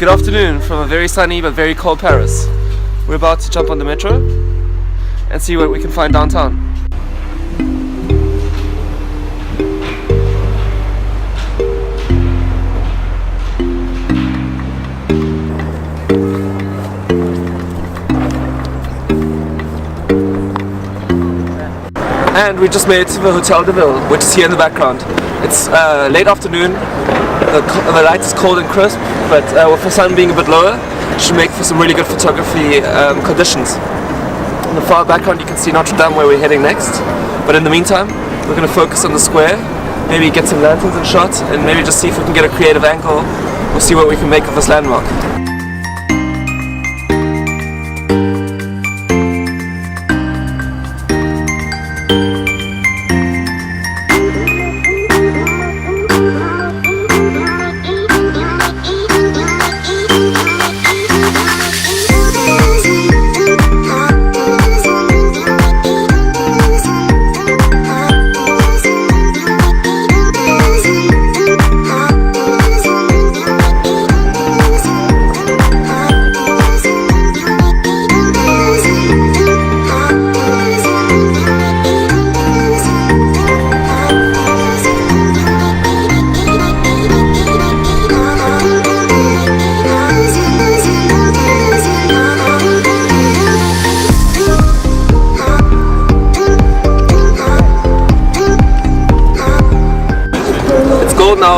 Good afternoon from a very sunny but very cold Paris. We're about to jump on the metro and see what we can find downtown. And we just made it to the Hotel de Ville, which is here in the background. It's late afternoon, the light is cold and crisp, but with the sun being a bit lower, it should make for some really good photography conditions. In the far background you can see Notre Dame, where we're heading next, but in the meantime we're going to focus on the square, maybe get some lanterns in shot, and maybe just see if we can get a creative angle, or see what we can make of this landmark.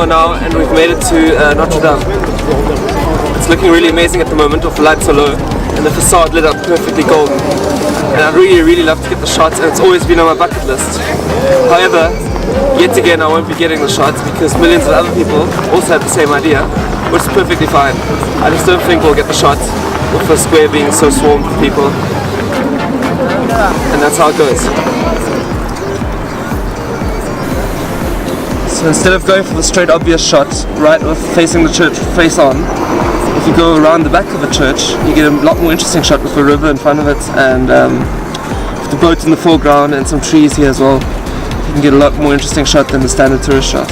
Now, and we've made it to Notre Dame. It's looking really amazing at the moment with the lights so low and the facade lit up perfectly golden. And I'd really love to get the shots, and it's always been on my bucket list. However, yet again I won't be getting the shots because millions of other people also have the same idea, which is perfectly fine. I just don't think we'll get the shots with the square being so swarmed with people. And that's how it goes. So instead of going for the straight obvious shot, right with facing the church face on, if you go around the back of the church, you get a lot more interesting shot with the river in front of it, and with the boat in the foreground and some trees here as well. You can get a lot more interesting shot than the standard tourist shot.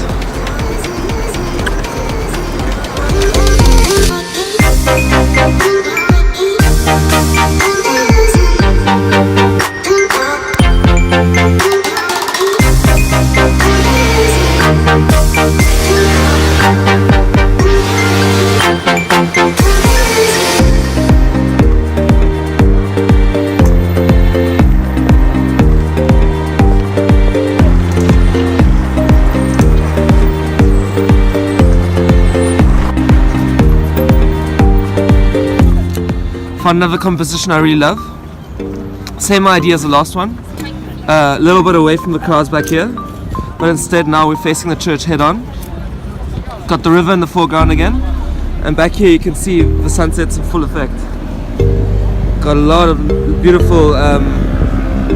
Found another composition I really love. Same idea as the last one. A little bit away from the crowds back here, but instead now we're facing the church head on. Got the river in the foreground again, and back here you can see the sunsets in full effect. Got a lot of beautiful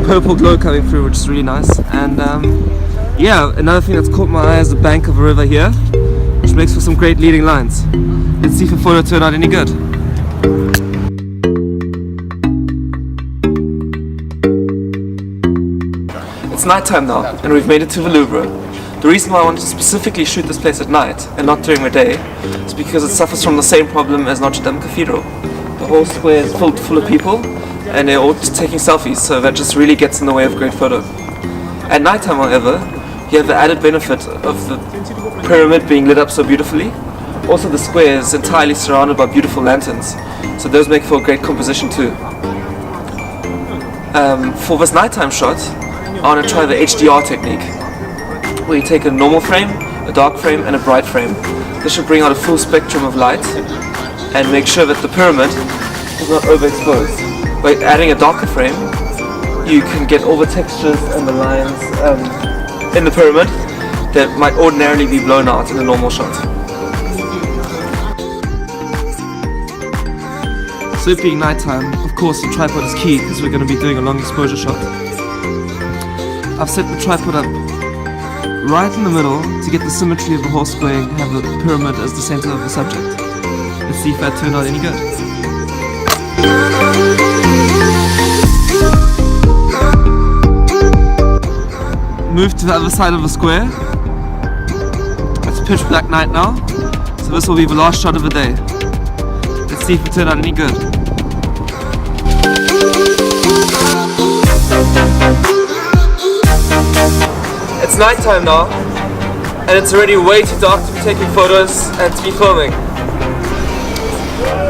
purple glow coming through, which is really nice. And yeah, another thing that's caught my eye is the bank of a river here, which makes for some great leading lines. Let's see if the photo turned out any good. It's nighttime now, and we've made it to the Louvre. The reason why I wanted to specifically shoot this place at night and not during the day is because it suffers from the same problem as Notre Dame Cathedral. The whole square is filled full of people, and they're all just taking selfies, so that just really gets in the way of a great photo. At nighttime, however, you have the added benefit of the pyramid being lit up so beautifully. Also, the square is entirely surrounded by beautiful lanterns, so those make for a great composition too. For this nighttime shot, I want to try the HDR technique, where you take a normal frame, a dark frame and a bright frame. This should bring out a full spectrum of light and make sure that the pyramid is not overexposed. By adding a darker frame, you can get all the textures and the lines in the pyramid that might ordinarily be blown out in a normal shot. So it being nighttime, of course the tripod is key because we're going to be doing a long exposure shot. I've set the tripod up right in the middle to get the symmetry of the whole square and have the pyramid as the center of the subject. Let's see if that turned out any good. Move to the other side of the square. It's pitch black night now, so this will be the last shot of the day. Let's see if it turned out any good. It's night time now, and it's already way too dark to be taking photos and to be filming.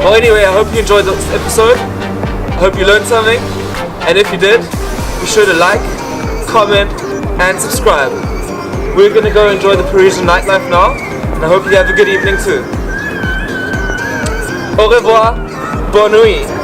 Well, anyway, I hope you enjoyed this episode. I hope you learned something, and if you did, be sure to like, comment, and subscribe. We're gonna go enjoy the Parisian nightlife now, and I hope you have a good evening too. Au revoir, bonne nuit.